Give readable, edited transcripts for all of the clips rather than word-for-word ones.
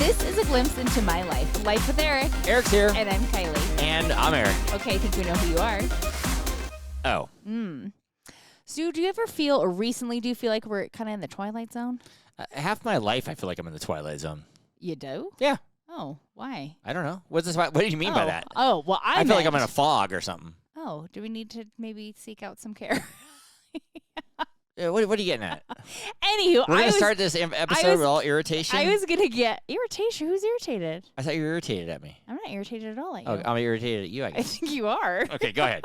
This is a glimpse into my life. Life with Eric. Eric's here. And I'm Kiley. And I'm Eric. Okay, I think we know who you are. Oh. So do you ever feel, or recently do you feel like we're kind of in the Twilight Zone? Half my life, I feel like I'm in the Twilight Zone. You do? Yeah. Oh, why? I don't know. What do you mean by that? Oh, well, I feel like I'm in a fog or something. Oh, do we need to maybe seek out some care? What are you getting at? Anywho, We're going to start this episode with all irritation? I was going to get irritation. Who's irritated? I thought you were irritated at me. I'm not irritated at all at you. Oh, I'm irritated at you, I I guess. think you are. Okay, go ahead.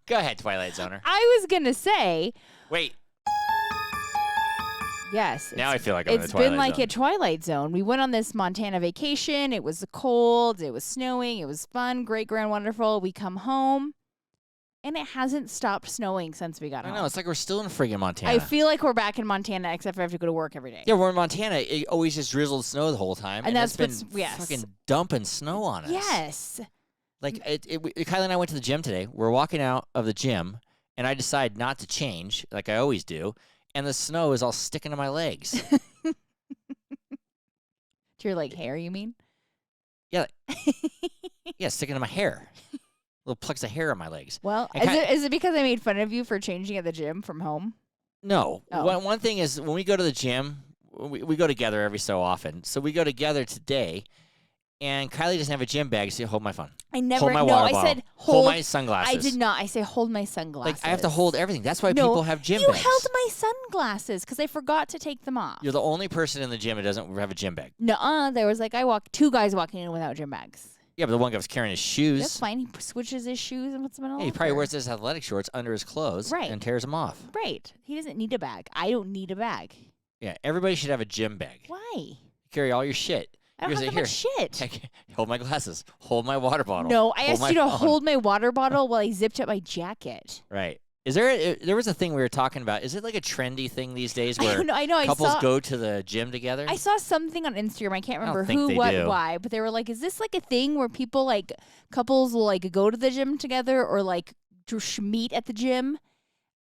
Go ahead, Twilight Zoner. I was going to say... Wait. Yes. Now I feel like I'm in the Twilight Zone. It's been like a Twilight Zone. We went on this Montana vacation. It was cold. It was snowing. It was fun. Great, grand, wonderful. We come home, and it hasn't stopped snowing since we got home. I know. It's like we're still in friggin' Montana. I feel like we're back in Montana, except for I have to go to work every day. Yeah, we're in Montana. It always just drizzled snow the whole time. And that's it's been fucking dumping snow on us. Yes. Like, Kylie and I went to the gym today. We're walking out of the gym, and I decide not to change, like I always do, and the snow is all sticking to my legs. To your, like, hair, you mean? Yeah. Yeah, sticking to my hair. Little plucks of hair on my legs. Well, And is it because I made fun of you for changing at the gym from home? No. Oh. One thing is, when we go to the gym, we go together every so often. So we go together today, and Kylie doesn't have a gym bag, so you hold my phone. I never. Hold my no, water I bottle. said hold my sunglasses. I did not. I say hold my sunglasses. Like, I have to hold everything. That's why No, people have gym you bags. held my sunglasses because I forgot to take them off. You're the only person in the gym who doesn't have a gym bag. Nuh-uh. There was like two guys walking in without gym bags. Yeah, but the one guy was carrying his shoes. That's fine. He switches his shoes and puts them in a Yeah, he locker. probably wears his athletic shorts under his clothes Right. and tears them off. Right. He doesn't need a bag. I don't need a bag. Yeah, everybody should have a gym bag. Why? Carry all your shit. I don't have that much shit. Hold my glasses. Hold my water bottle. No, I hold asked you to phone. hold my water bottle while I zipped up my jacket. Right. Is there was a thing we were talking about. Is it like a trendy thing these days where I know. couples go to the gym together? I saw something on Instagram. I can't remember think who, they what, do. why, but they were like, is this like a thing where people like couples will like go to the gym together or like meet at the gym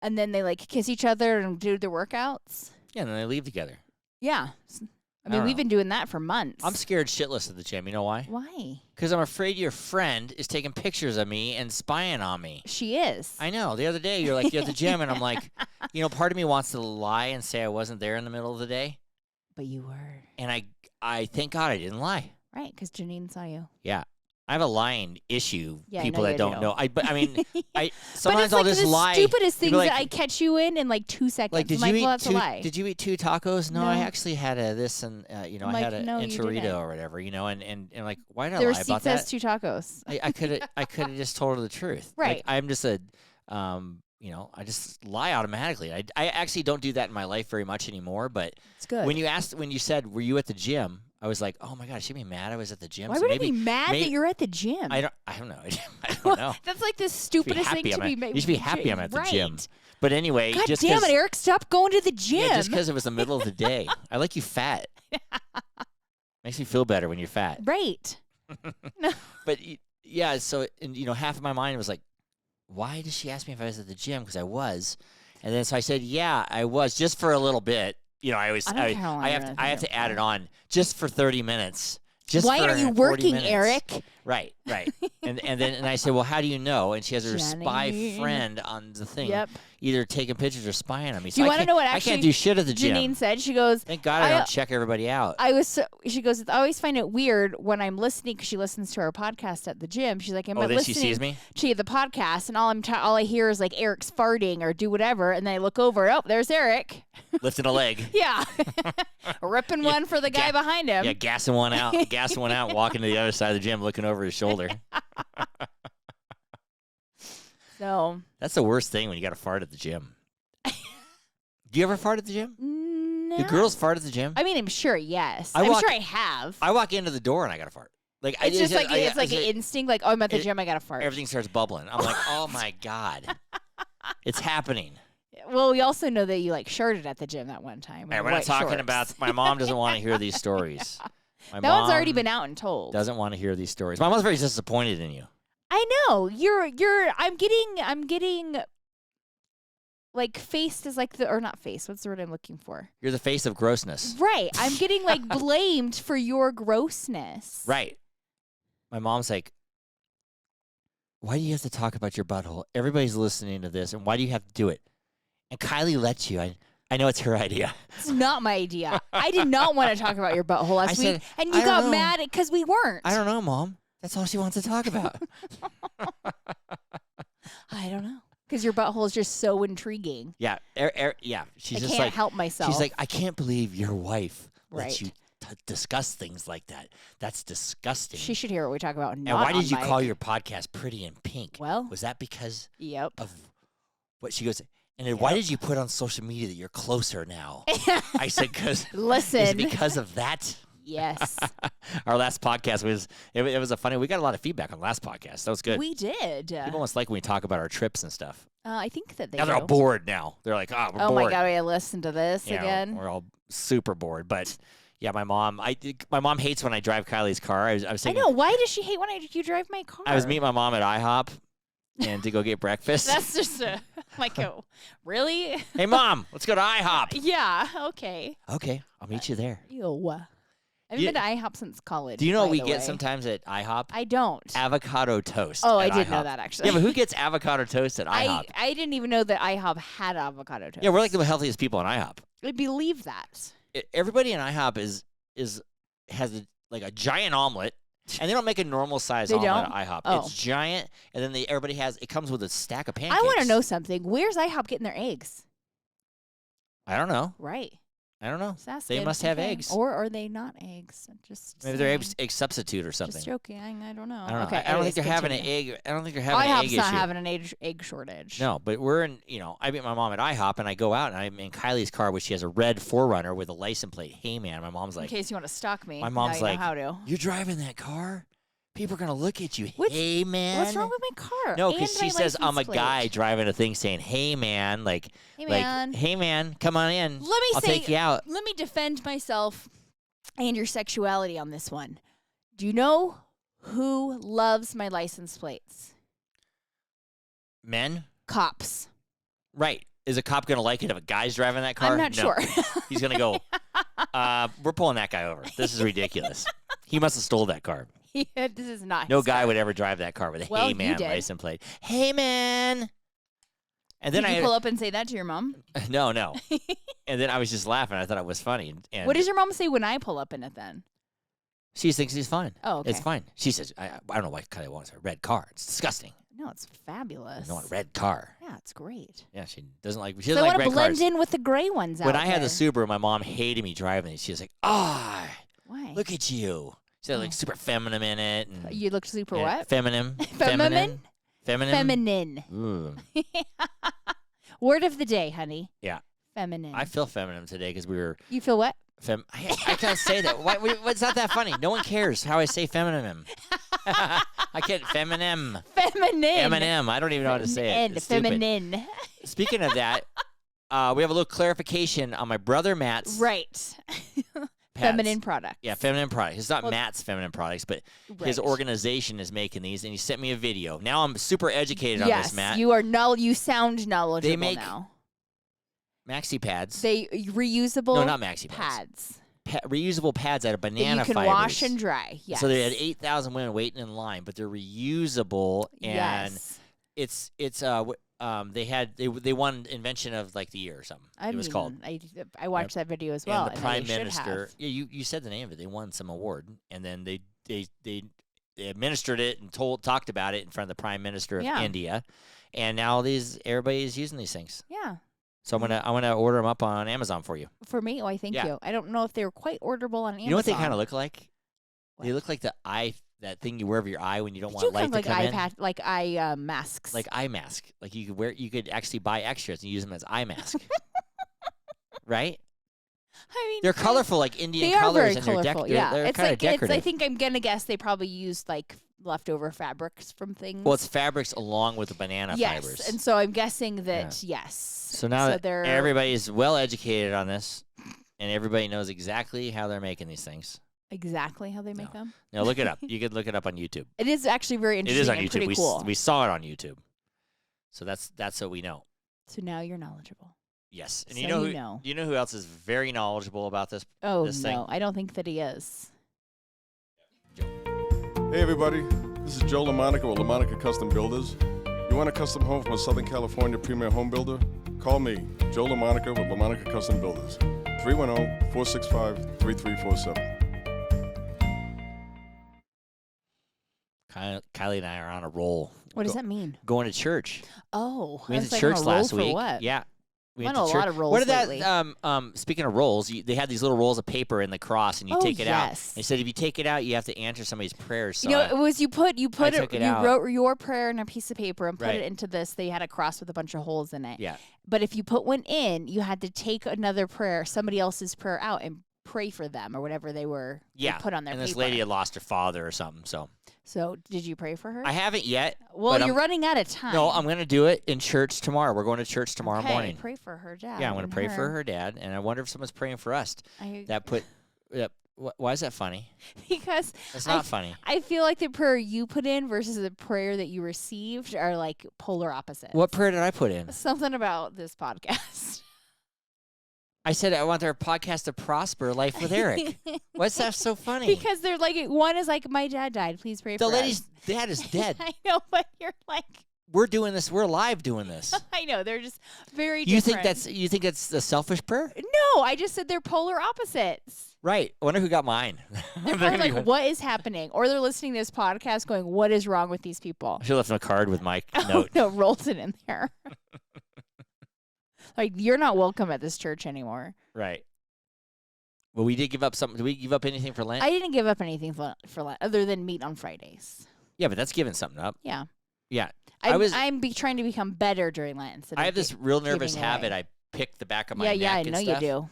and then they like kiss each other and do their workouts? Yeah, and then they leave together. Yeah. I mean, don't we've know. been doing that for months. I'm scared shitless at the gym. You know why? Why? Because I'm afraid your friend is taking pictures of me and spying on me. She is. I know. The other day, you're like, you're at the gym, and I'm like, part of me wants to lie and say I wasn't there in the middle of the day. But you were. And I thank God I didn't lie. Right, because Janine saw you. Yeah. I have a lying issue. Yeah, I people know that you don't do. know. Sometimes But it's I'll like just the lie. stupidest things People that I catch you in like 2 seconds. Like, I'm well, that's a lie. did you eat 2 tacos? No, No. I actually had this, and I like, had an no, you didn't. enchilada or whatever, and like, why did I The lie receipt about says that? 2 tacos. I could have just told her the truth. Right. Like, I'm just I just lie automatically. I actually don't do that in my life very much anymore. But It's good. when you said, were you at the gym? I was like, oh my God, she'd be mad I was at the gym. Why So would maybe, I be mad maybe, that you're at the gym? I don't know. I don't know. That's like the You should be stupidest thing happy to be I'm at- made. You should be happy I'm at the right. gym. But anyway, God just damn 'cause- it, Eric! Stop going to the gym. Yeah, just because it was the middle of the day. I like you fat. Makes me feel better when you're fat. Right. But yeah, so half of my mind was like, why did she ask me if I was at the gym? Because I was, and then so I said, yeah, I was, just for a little bit. I always I don't care how long I you're have at to, I have the to add it on just for 30 minutes. Just Why for are you 40 working, minutes. Eric? Right. and I said, well, how do you know? And she has her spy Janine. friend on the thing, Yep. either taking pictures or spying on me. Do you I want to can't- know what I actually can't do shit at the gym. Janine said? She goes, Thank God I don't check everybody out. she goes, I always find it weird when I'm listening because she listens to our podcast at the gym. She's like, I'm Oh, then listening she sees me? to the podcast, and all I hear is like Eric's farting or do whatever, and then I look over, oh, there's Eric. Lifting a leg. Yeah. Ripping one for the guy behind him. Yeah, gassing one out, walking to the other side of the gym, looking over his shoulder. So. That's the worst thing when you got to fart at the gym. Do you ever fart at the gym? No. Do girls fart at the gym? I mean, I'm sure, yes. I'm sure I have. I walk into the door and I got to fart. Like It's just like it's an instinct, like, oh, I'm at the gym, I got to fart. Everything starts bubbling. I'm like, oh my God. It's happening. Well, we also know that you like shirted at the gym that one time. Hey, we're not talking about, my mom doesn't want to hear these stories. My that one's mom already been out and told. Doesn't want to hear these stories. My mom's very disappointed in you. I know. I'm getting like faced as like the, or not face. What's the word I'm looking for? You're the face of grossness. Right. I'm getting like blamed for your grossness. Right. My mom's like, why do you have to talk about your butthole? Everybody's listening to this, and why do you have to do it? And Kylie lets you. I know it's her idea. It's not my idea. I did not want to talk about your butthole last week, said, and you got mad because we weren't. I don't know, Mom. That's all she wants to talk about. I don't know. Because your butthole is just so intriguing. Yeah. Yeah. She's I just can't like, help myself. she's like, I can't believe your wife lets Right. you discuss things like that. That's disgusting. She should hear what we talk about. And why did you call your podcast Pretty in Pink? Well, was that because yep. of what she goes? And then why did you put on social media that you're closer now? I said, because listen, is it because of that? Yes. Our last podcast was it was a funny. We got a lot of feedback on the last podcast. That was good. We did. People almost like when we talk about our trips and stuff. I think that they. Now they're all bored. Now they're like, we're bored. Oh my god, I listen to this You know, again. we're all super bored. But yeah, my mom hates when I drive Kylie's car. I was I thinking, know. Why does she hate when you drive my car? I was meeting my mom at IHOP and to go get breakfast. That's just really? Hey, Mom, let's go to IHOP. Yeah. Okay. Okay, I'll meet you there. Ew. I haven't been to IHOP since college. Do you know by what we the get way. sometimes at IHOP? I don't. Avocado toast. Oh, at I did IHOP. know that actually. Yeah, but who gets avocado toast at IHOP? I didn't even know that IHOP had avocado toast. Yeah, we're like the healthiest people in IHOP. I believe that. Everybody in IHOP has a giant omelet, and they don't make a normal size They omelet don't? at IHOP. Oh. It's giant, and then everybody it comes with a stack of pancakes. I want to know something. Where's IHOP getting their eggs? I don't know. Right. I don't know. Just asking. They must have Okay. eggs. Or are they not eggs? Just Maybe they're saying. egg substitute or something. Just joking. I don't know. I don't know. Okay. I don't think anyways, they're having an continue. egg. I don't think they're having an egg IHOP's issue. not having an egg shortage. No, but we're in. I meet my mom at IHOP, and I go out, and I'm in Kylie's car, which she has a red 4Runner with a license plate. Hey, man, my mom's In like, case you want to stalk me. my mom's now you like, know how to. you're driving that car? People are gonna look at you. What's- Hey, man. What's wrong with my car? No, because because she says I'm a guy plate. driving a thing saying, "Hey, man," Hey, man. hey, man, come on in. Let me I'll take you out. Let me defend myself and your sexuality on this one. Do you know who loves my license plates? Men, Cops. right? Is a cop gonna like it if a guy's driving that car? I'm not No. sure. He's gonna go. We're pulling that guy over. This is ridiculous. He must have stole that car. Yeah, this is not. No his guy car. would ever drive that car with a Well, "Hey, you man" did. license plate. Hey, man. And then Did you pull up and say that to your mom? no. And then I was just laughing. I thought it was funny. And What does your mom say when I pull up in it then? she thinks he's fine. Oh, okay. It's fine. She says, I don't know why Kylie wants a red car. It's disgusting. No, it's fabulous. I want a red car. Yeah, it's great. Yeah, she doesn't like. She So doesn't I like want to red blend cars. in with the gray ones out When I had the there. Subaru, my mom hated me driving it. She was like, "Ah, Why? look at you." She had like Oh. super feminine in it. And, You look super and what? Feminine. Feminine? Feminine. Feminine. Ooh. Word of the day, honey. Yeah. Feminine. I feel feminine today because we were. You feel what? I can't say that. What's not that funny? No one cares how I say feminine. I can't feminine. Feminine. Eminem. I don't even know how to say it. And It's stupid. feminine. Speaking of that, we have a little clarification on my brother Matt's Right. pads. Feminine product. Yeah, feminine products. It's not Well, Matt's feminine products, but his Right. organization is making these, and he sent me a video. Now I'm super educated on Yes, this, Matt. you are you sound knowledgeable make now. Maxi pads. They reusable No, not maxi pads. pads Reusable pads out of that banana you can fibers. wash and dry. Yes. So they had 8,000 women waiting in line, but they're reusable, and yes. they won invention of like the year or something. I it was called. I watched that video as well. And the I know prime you should minister. have. Yeah, you said the name of it. They won some award, and then they administered it and talked about it in front of the prime minister of Yeah. India, and now everybody is using these things. Yeah. So I'm gonna order them up on Amazon for you. For me, I thank Yeah. you. I don't know if they were quite orderable on Amazon. You know what they kind of look like? What? They look like that thing you wear over your eye when you don't They want do light kind to of come like in. eye masks. Like eye mask. Like you could actually buy extras and use them as eye mask. Right? I mean, They're colorful, like Indian They are colors, very and colorful. they're Yeah, they're it's kind of like decorative. I think I'm gonna guess they probably used like leftover fabrics from things. Well, it's fabrics along with the banana yes, fibers. and so I'm guessing that yes. So now that they're everybody's well educated on this, and everybody knows exactly how they're making these things. exactly how they make them. Now look it up. You could look it up on YouTube. It is actually very It interesting. is on and YouTube. Pretty cool. We saw it on YouTube. So that's what we know. So now you're knowledgeable. Yes, and So you know you who know. you know who else is very knowledgeable about this? Oh, This no. thing? I don't think that he is. Hey everybody, this is Joe LaMonica with LaMonica Custom Builders. You want a custom home from a Southern California premier home builder? Call me, Joe LaMonica with LaMonica Custom Builders, 310-465-3347. Kylie and I are on a roll. What does that mean? Going to church. Oh, We I went was to like, church on a roll last for week. What? Yeah. We I'm went on to a church. lot of rolls What did lately. that? Speaking of rolls, they had these little rolls of paper in the cross, and you Oh, take it out. yes. They said if you take it out, you have to answer somebody's prayers. So You know, it was you took it out. wrote your prayer in a piece of paper and put Right. it into this. They had a cross with a bunch of holes in it. yeah. But if you put one in, you had to take another prayer, somebody else's prayer out, and pray for them or whatever they were they Yeah. put on their And paper. this lady had lost her father or something. So did you pray for her? I haven't yet. Well, but you're running out of time. No, I'm going to do it in church tomorrow. We're going to church tomorrow Okay, morning. Pray for her dad. Yeah, I'm going and to pray for her dad, and I wonder if someone's praying for us. Why is that funny? Because That's not funny. I feel like the prayer you put in versus the prayer that you received are like polar opposites. What prayer did I put in? Something about this podcast. I said I want our podcast to prosper, Life with Eric. What's that so funny? Because they're like, one is like, my dad died. Please pray The for lady's us. dad is dead. I know, but you're like, We're doing this. We're live doing this. I know they're just very. You different. think that's a selfish prayer? No, I just said they're polar opposites. Right. I wonder who got mine. They're probably like, what is happening? Or they're listening to this podcast going, what is wrong with these people? I should have left him a card with my Oh, note. no, rolls it in there. Like, you're not welcome at this church anymore. Right. Well, we did give up something. Did we give up anything for Lent? I didn't give up anything for Lent other than meat on Fridays. Yeah, but that's giving something up. Yeah. Yeah. I'm trying to become better during Lent. Instead I of have this real nervous giving habit. away. I pick the back of my Yeah, neck yeah, I and know stuff. you do.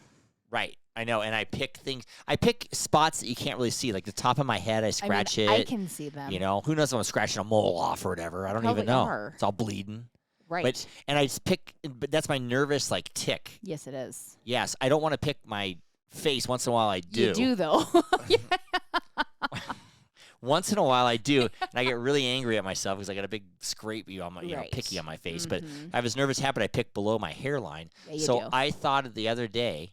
Right. I know. And I pick things. I pick spots that you can't really see. Like the top of my head, I scratch I mean, it. I can see them. You know, who knows if I'm scratching a mole off or whatever. I don't Probably even know. are. It's all bleeding. Right. And I just pick, but that's my nervous like tick. Yes, it is. Yes, I don't want to pick my face. Once in a while I do. You do, though. Yeah. Once in a while I do, and I get really angry at myself because I got a big scrape on my, Right. picky on my face. But Mhm. I have this nervous habit. I pick below my hairline. Yeah, you So do. I thought the other day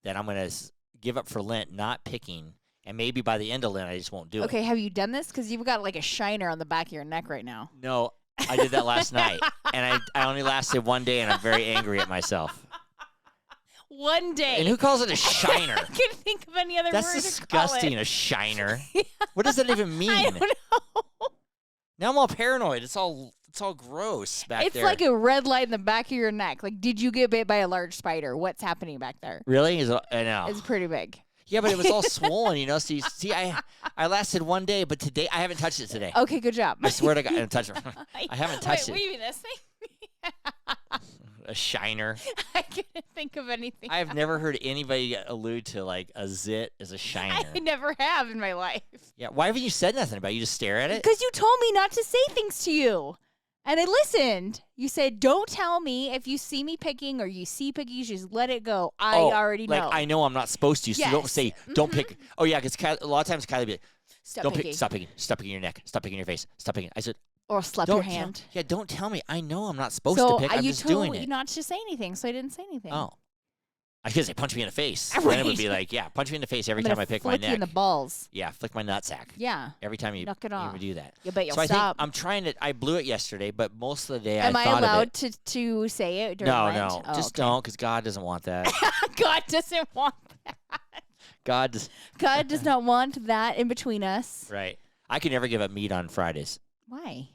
that I'm going to give up for Lent, not picking, and maybe by the end of Lent I just won't do it. Okay, have you done this? Because you've got like a shiner on the back of your neck right now. No, I did that last night, and I only lasted one day, and I'm very angry at myself. One day. And who calls it a shiner? I can't think of any other That's word disgusting, to call a shiner. it. What does that even mean? I don't know. Now I'm all paranoid. It's all gross back It's there. like a red light in the back of your neck. Like, did you get bit by a large spider? What's happening back there? Really? I know. It's pretty big. Yeah, but it was all swollen, you know. See, I lasted one day, but today I haven't touched it today. Okay, good job. I swear to God, I haven't touched it. I haven't touched Wait, it. What do you mean this thing? A shiner. I couldn't think of anything. I've never heard anybody allude to like a zit as a shiner. I never have in my life. Yeah, why haven't you said nothing about it? You just stare at it? Because you told me not to say things to you. And I listened. You said, don't tell me if you see me picking or you see picking, you just let it go. I already know. Like I know I'm not supposed to, so don't Yes. say, don't pick. Oh, yeah, because a lot of times Kylie will be like, Stop don't picking. pick, stop picking your neck, stop picking your face, stop picking. I said, Or slap don't your tell- hand. Yeah, don't tell me. I know I'm not supposed So to pick. I'm you just told doing me it. not to say anything, so I didn't say anything. Oh. I could say punch me in the face. Then it would Right. be like, yeah, punch me in the face every I'm gonna time I pick my flick neck. you in the balls. Yeah, flick my nutsack. Yeah. Every time you, Knock it you off. do that. You bet you'll So I stop. think I'm trying to. I blew it yesterday, but most of the day Am I I thought allowed of it. to say it during No, Lent? no, Oh, just okay. don't, because God doesn't want that. God doesn't want that. God does. God does not want that in between us. Right. I could never give up meat on Fridays Why?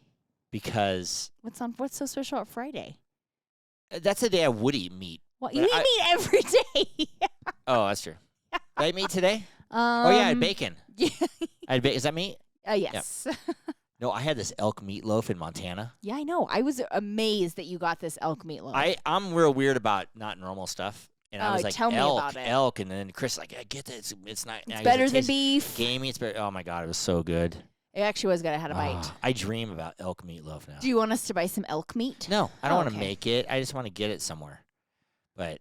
because What's so special about Friday? that's the day I would eat meat. Well, But you eat meat every day. Oh, that's true. Did I eat meat today? Oh yeah, I had bacon. Yeah. I had Is that meat? Yes. No, I had this elk meatloaf in Montana. Yeah, I know. I was amazed that you got this elk meatloaf. I'm real weird about not normal stuff. And I was like, tell me elk, about it. elk. And then Chris like, I get that. It's not. It's better than beef. Gamey. It's better. Oh, my God. It was so good. It actually was good. I had a bite. Ah, I dream about elk meatloaf now. Do you want us to buy some elk meat? No, I don't want to okay. make it. I just want to get it somewhere. But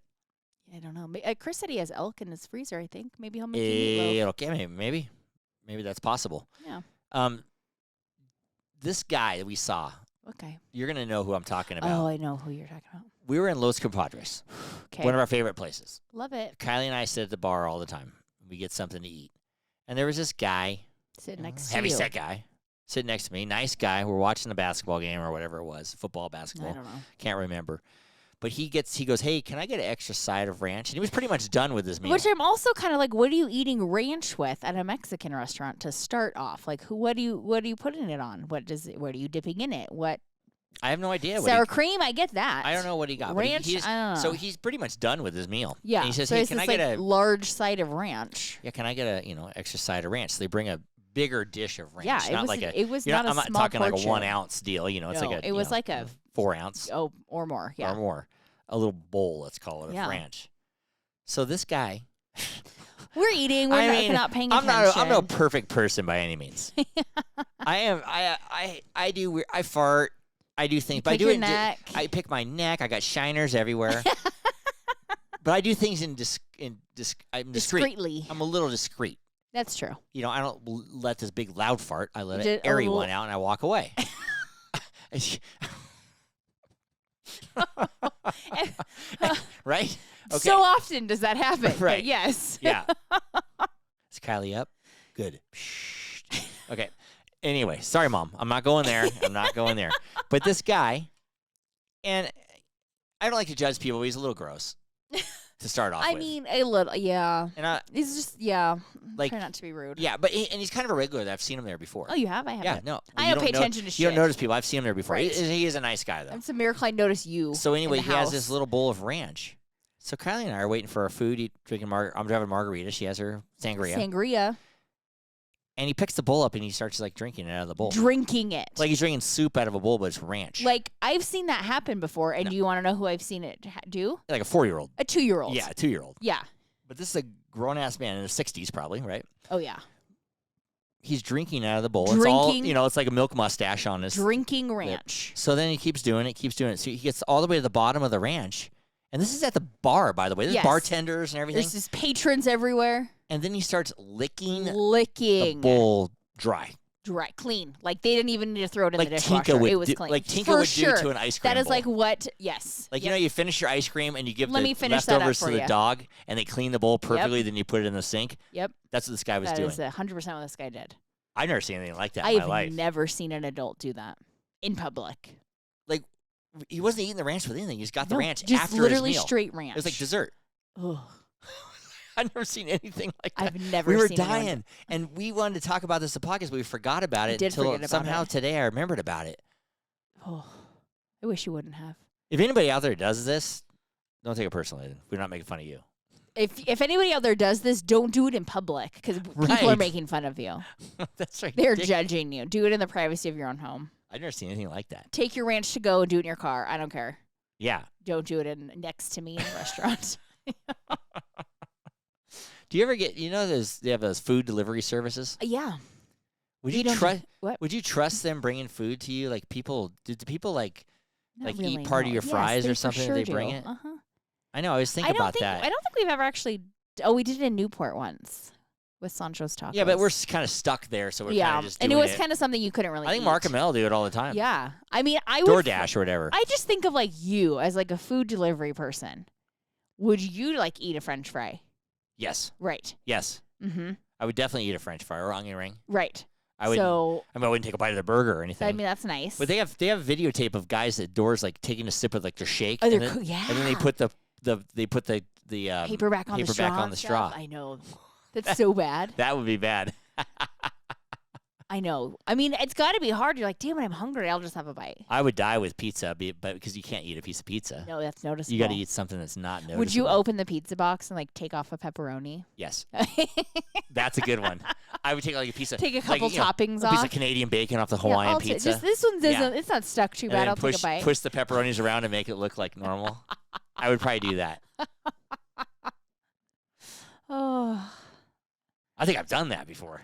I don't know. Chris said he has elk in his freezer, I think. Maybe he'll make you meatloaf. okay, maybe that's possible. Yeah. This guy that we saw, Okay. you're gonna know who I'm talking about. Oh, I know who you're talking about. we were in Los Compadres, Okay. one of our favorite places. Love it. Kylie and I sit at the bar all the time. We get something to eat. And there was this guy, Sitting next to heavy you. set guy, sitting next to me. Nice guy. We're watching the basketball game or whatever it was, football, I basketball. don't know. Can't remember. But he goes, hey, can I get an extra side of ranch? And he was pretty much done with his meal. Which I'm also kind of like, what are you eating ranch with at a Mexican restaurant to start off? Like, what are you putting it on? What are you dipping in it? What I have no idea. sour cream? I get that. I don't know what he got. but Ranch. he's, I don't know. so he's pretty much done with his meal. Yeah. And he says, so hey, it's can this, I get like, a large side of ranch? Yeah, can I get a extra side of ranch? So they bring a bigger dish of ranch. Yeah, it not was. like a. It was You're not a I'm not small talking like a portion. 1 ounce deal. It's No, like a. it was like a 4 ounce or more. Yeah. or more, a little bowl. Let's call it Yeah. of ranch. So this guy. We're eating. We're not paying I'm attention. I'm no perfect person by any means. I am. I do. I fart. I do things. But I pick do your it. neck. I pick my neck. I got shiners everywhere. But I do things I'm discreet. Discreetly. I'm a little discreet. That's true. I don't let this big loud fart. I let Just an a airy little- one out and I walk away. Right? Okay. So often does that happen. but Right. Yes. Yeah. Is Kylie up? Good. Okay. Anyway, sorry, Mom. I'm not going there. I'm not going there. But this guy, and I don't like to judge people, but he's a little gross to start off I with. mean, a little. Yeah. And He's just. Yeah. Like- Try not to be rude. yeah, but and he's kind of a regular. I've seen him there before. Oh, you have? I haven't. Yeah, no. I you don't pay know- attention to You don't shit. notice people. I've seen him there before. Right. He is a nice guy, though. It's a miracle I notice you. So anyway, in the he has house. this little bowl of ranch. So Kylie and I are waiting for our food, drinking. I'm driving margarita. She has her sangria, Sangria. and he picks the bowl up and he starts like drinking it out of the bowl, Drinking it. like he's drinking soup out of a bowl, but it's ranch. Like, I've seen that happen before. And No. do you want to know who I've seen it do? Like a 4-year-old. A 2-year-old. Yeah, a 2-year-old. Yeah. But this is a grown-ass man in his 60s, probably, right? Oh, yeah. He's drinking out of the bowl. It's all, Drinking- it's like a milk mustache on his. Drinking ranch. So then he keeps doing it. So he gets all the way to the bottom of the ranch. And this is at the bar, by the way. There's Yes. bartenders and everything. There's just patrons everywhere. And then he starts licking the Licking. bowl dry. Dry. Clean. Like, they didn't even need to throw it in Like the dishwasher. Tinka would It was do, clean. like Tinka For would sure. do to an ice cream That is bowl. like what? Yes. Like, Yep. you finish your ice cream and you give Let the me finish that up leftovers for to the ya. dog and they clean the bowl perfectly, then you put it in the sink. Yep. That's what this guy was That doing. is 100% what this guy did. I've never seen anything like that in my I've life. never seen an adult do that in public. Like, he wasn't eating the ranch with anything. He just got the No, ranch just after literally his meal. straight ranch. It was like dessert. Ugh. I've never seen anything like that. I've never we were seen anyone- dying, and we wanted to talk about this in the podcast, but we forgot about We it did until forget about somehow it. today I remembered about it. Oh, I wish you wouldn't have. If anybody out there does this, don't take it personally. We're not making fun of you. If anybody out there does this, don't do it in public because people are Right. making fun of you. That's right. They're judging you. Do it in the privacy of your own home. I've never seen anything like that. Take your ranch to go and do it in your car. I don't care. Yeah. Don't do it next to me in a restaurant. Do you ever get? They have those food delivery services. Yeah. Would You you don't trust? what? Would you trust them bringing food to you? Like people? Do people like? Not Like, really, eat part of no. your Yes, fries or they for something, sure they bring do. it? Uh-huh. I know. I was thinking I don't about think that. I don't think we've ever actually. Oh, we did it in Newport once with Sancho's Tacos. Yeah, but we're kind of stuck there, so we're kind yeah, of just and it doing was kind of something you couldn't really. I think eat. Mark and Mel do it all the time. Yeah, I mean, I would. DoorDash or whatever. I just think of like you as like a food delivery person. Would you like eat a French fry? Yes. Right. Yes. Mm-hmm. I would definitely eat a French fry or onion ring. Right. I would. So I wouldn't take a bite of the burger or anything. I mean, that's nice. But they have videotape of guys at doors like taking a sip of like their shake, Oh, and, they're then, yeah. and then they put the paper back on the straw. on the and straw. stuff. I know. That's so bad. That would be bad. I know. I mean, it's got to be hard. You're like, damn it, I'm hungry. I'll just have a bite. I would die with pizza, but because you can't eat a piece of pizza, No, that's noticeable. you got to eat something that's not noticeable. Would you open the pizza box and like take off a pepperoni? Yes, that's a good one. I would take like a piece of Take a couple like, toppings a piece off. of Canadian bacon off the Yeah, Hawaiian I'll pizza. just this one doesn't. Yeah. It's not stuck too and bad. then I'll push take a bite. push the pepperonis around and make it look like normal. I would probably do that. Oh, I think I've done that before.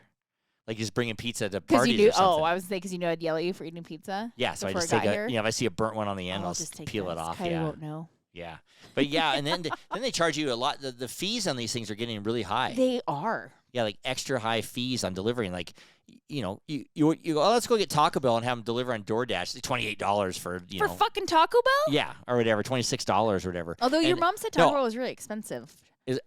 Like just bringing pizza to because parties you knew. or something. Oh, I was thinking because you know I'd yell at you for eating pizza. Yeah, so I before just I take got a, here. if I see a burnt one on the end, I'll just take peel this. it off. Kylie Yeah, won't know. yeah. But yeah, and then they charge you a lot. The fees on these things are getting really high. They are Yeah, like extra high fees on delivery. And like, you go, oh, let's go get Taco Bell and have them deliver on DoorDash. It's $28 for, For fucking Taco Bell? Yeah, or whatever, $26 or whatever. Although your And- mom said no. Taco Bell was really expensive.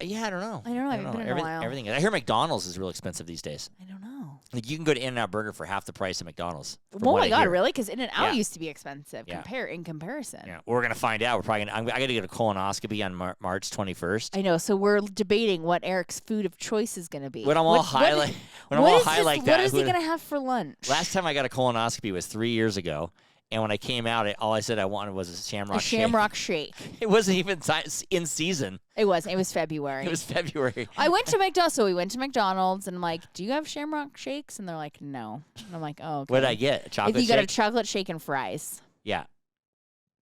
Yeah, I don't know. I don't know. I haven't been in a while. Everything. I hear McDonald's is real expensive these days. I don't know. Like you can go to In-N-Out Burger for half the price of McDonald's. from Oh what my I God, hear. really? Because In-N-Out Yeah. used to be expensive Yeah. in comparison. Yeah, we're gonna find out. We're probably gonna. I got to get a colonoscopy on March 21st. I know. So we're debating what Eric's food of choice is going to be. When I'm all high, like What that. is he going to have for lunch? Last time I got a colonoscopy was 3 years ago, and when I came out, all I said I wanted was a Shamrock A Shamrock shake. It wasn't even in season. It was. It was February. It was February. I went to McDonald's. So we went to McDonald's, and I'm like, "Do you have Shamrock shakes?" And they're like, "No." And I'm like, "Oh, okay." What did I get? A chocolate You got a shake? chocolate shake and fries. Yeah.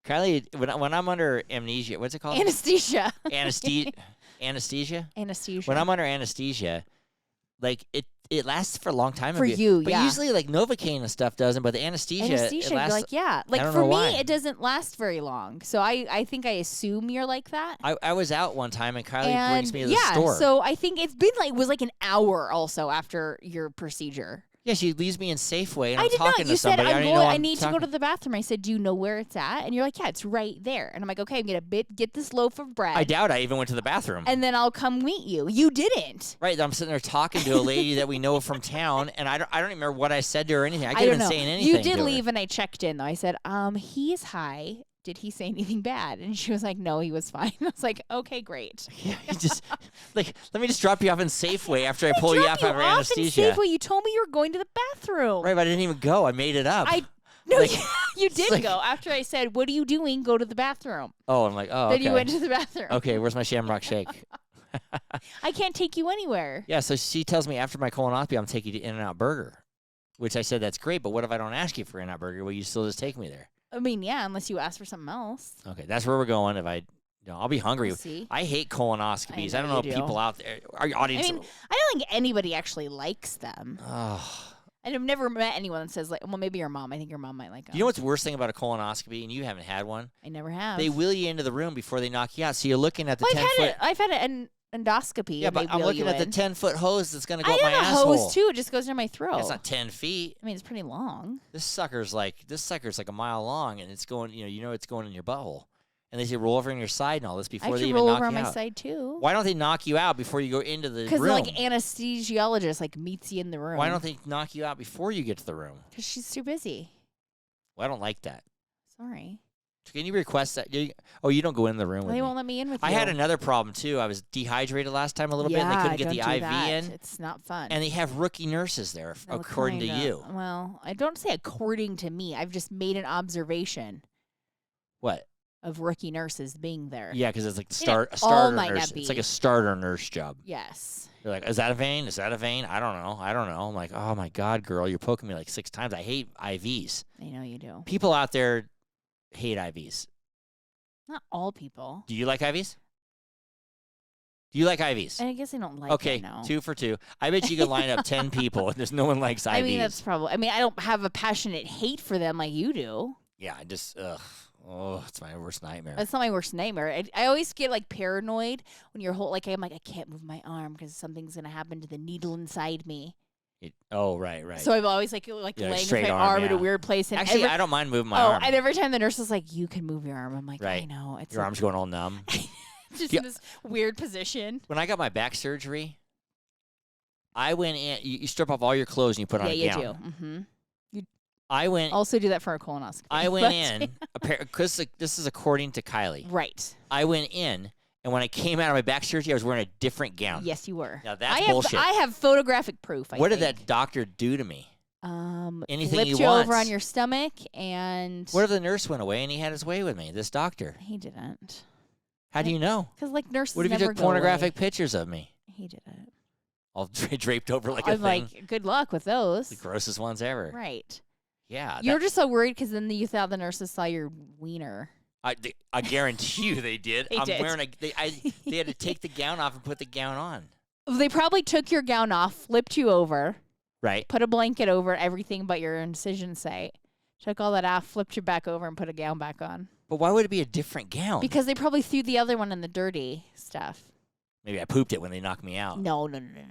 Kylie, when I'm under amnesia, what's it called? Anesthesia. Anesthesia. Anesthesia. Anesthesia. When I'm under anesthesia, like it lasts for a long time. For you, but yeah. usually like Novocaine and stuff doesn't. But the anesthesia, it Anesthesia, you're lasts. like, yeah. Like don't for know me, why. it doesn't last very long. So I think I assume you're like that. I was out one time and Kylie And brings me to the yeah, store. so I think it was like an hour also after your procedure. Yeah, she leaves me in Safeway and I I'm did talking not. to You said somebody. I need to go to the bathroom. I said, do you know where it's at? And you're like, yeah, it's right there. And I'm like, okay, I'm gonna get this loaf of bread. I doubt I even went to the bathroom. And then I'll come meet you. You didn't. Right, I'm sitting there talking to a lady that we know from town, and I don't remember what I said to her or anything. I I couldn't don't even know. say anything. You did to her. leave, and I checked in though. I said, he's high. Did he say anything bad? And she was like, no, he was fine. I was like, okay, great. Yeah, he just like let me just drop you off in Safeway after I pull you Drop off after in anesthesia. Safeway. You told me you were going to the bathroom. Right, but I didn't even go. I made it up. No, Like- you did like- go. After I said, what are you doing? Go to the bathroom. Oh, I'm like, oh, Then okay. you went to the bathroom. Okay, where's my Shamrock Shake? I can't take you anywhere. Yeah, so she tells me after my colonoscopy, I'm taking you to In-N-Out Burger, which I said that's great. But what if I don't ask you for In-N-Out Burger? Will you still just take me there? I mean, yeah, unless you ask for something else. Okay, that's where we're going. If I'll be hungry. We'll see. I hate colonoscopies. I, know don't know you if do. people out there, our I audience. mean, I don't think anybody actually likes them. Oh. And I've never met anyone that says, like, well, maybe your mom. I think your mom might like them. You know what's the worst thing about a colonoscopy, and you haven't had one? I never have. They wheel you into the room before they knock you out. So you're looking at the Well, 10-foot. I've had an endoscopy. Yeah, and but they I'm wheel looking you at the in. 10-foot hose that's going to go I up my have a asshole. hose too. It just goes near my throat. It's not 10 feet. I mean, it's pretty long. This sucker's like a mile long, and it's going. It's going in your butthole. And they say roll over on your side and all this I before they should even roll knock over on you my out. side too. Why don't they knock you out before you go into the Because room? like anesthesiologist like meets you in the room. Why don't they knock you out before you get to the room? Because she's too busy. Well, I don't like that. Sorry. Can you request that? You don't go in the room with They me. won't let me in with you. I had another problem too. I was dehydrated last time a little bit, and they couldn't get the don't do IV that. in. It's not fun. And they have rookie nurses there, Well, according to kinda. you. Well, I don't say according to me. I've just made an observation What? of rookie nurses being there. Yeah, because it's like You know, a all starter might nurse. not It's be. like a starter nurse job. Yes. They're like, is that a vein? Is that a vein? I don't know. I'm like, oh my God, girl, you're poking me like 6 times. I hate IVs. I know you do. People out there hate IVs. Not all people. Do you like IVs? Do you like IVs? I guess I don't like Okay, it, no. 2 for 2. I bet you can line up 10 people and there's no one likes IVs. I mean, that's probably. I mean, I don't have a passionate hate for them like you do. Yeah, I just, oh, it's my worst nightmare. That's not my worst nightmare. I always get like paranoid when you're I'm like, I can't move my arm because something's gonna happen to the needle inside me. Right. So I'm always like Yeah, laying with straight my arm, arm in a yeah. weird place. And Actually, I don't mind moving my oh, arm. and every time the nurse is like, "You can move your arm," I'm like, I Right. know. It's Your like, arm's going all numb. just Yeah. in this weird position. When I got my back surgery, I went in. You strip off all your clothes and you put on Yeah, a you gown. do. Mm-hmm. I went. Also do that for a colonoscopy. I went but- in because this is according to Kylie. Right. I went in, and when I came out of my back surgery, I was wearing a different gown. Yes, you were. Now that's I bullshit. have photographic proof. What did think. that doctor do to me? Anything flipped he you over wants. on your stomach, and What if the nurse went away and he had his way with me? This doctor. he didn't. How do you know? Because like nurses What if you never took go pornographic away. pictures of me, He didn't. all draped over like a I'm thing? like, good luck with those. The grossest ones ever. Right. Yeah. You're just so worried because then you thought the nurses saw your wiener. I guarantee you they did. They I'm did. wearing they had to take the gown off and put the gown on. They probably took your gown off, flipped you over, Right. put a blanket over everything but your incision site, took all that off, flipped you back over, and put a gown back on. But why would it be a different gown? Because they probably threw the other one in the dirty stuff. Maybe I pooped it when they knocked me out. No.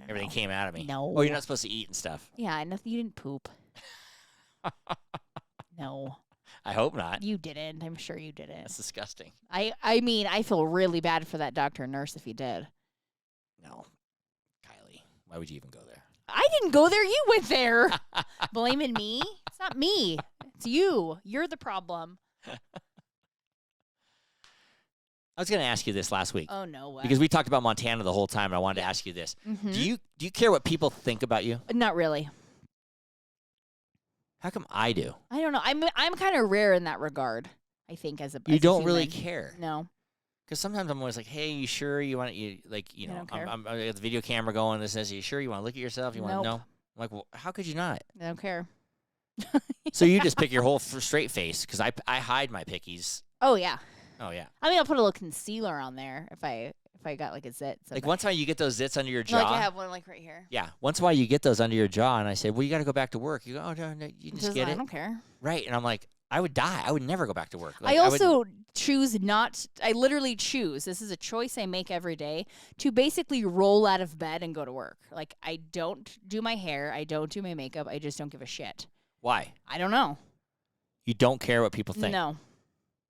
Everything came out of me. No. Oh, you're not supposed to eat and stuff. Yeah, nothing. You didn't poop. No. I hope not. You didn't. I'm sure you didn't. That's disgusting. I mean, I feel really bad for that doctor and nurse if you did. No. Kylie, why would you even go there? I didn't go there. You went there. Blaming me? It's not me. It's you. You're the problem. I was going to ask you this last week. Oh, no way. Because we talked about Montana the whole time, and I wanted to ask you this. Mm-hmm. Do you care what people think about you? Not really. How come I do? I don't know. I'm kind of rare in that regard, I think, as a You as a don't really human. care. No. Because sometimes I'm always like, hey, you sure you want to, I don't care. I got the video camera going. This says, you sure you want to look at yourself? You want Nope. to know? I'm like, well, how could you not? I don't care. So you just pick your whole straight face because I hide my pickies. Oh, yeah. Oh, yeah. I mean, I'll put a little concealer on there if I got like a zit. Like once in a while you get those zits under your jaw. No, like I have one like right here. Yeah. Once in a while you get those under your jaw, and I said, well, you got to go back to work. You go, oh, no, you just get I it. don't care. Right. And I'm like, I would die. I would never go back to work. Like, I also choose not, I literally choose, this is a choice I make every day, to basically roll out of bed and go to work. Like, I don't do my hair. I don't do my makeup. I just don't give a shit. Why? I don't know. You don't care what people think. No.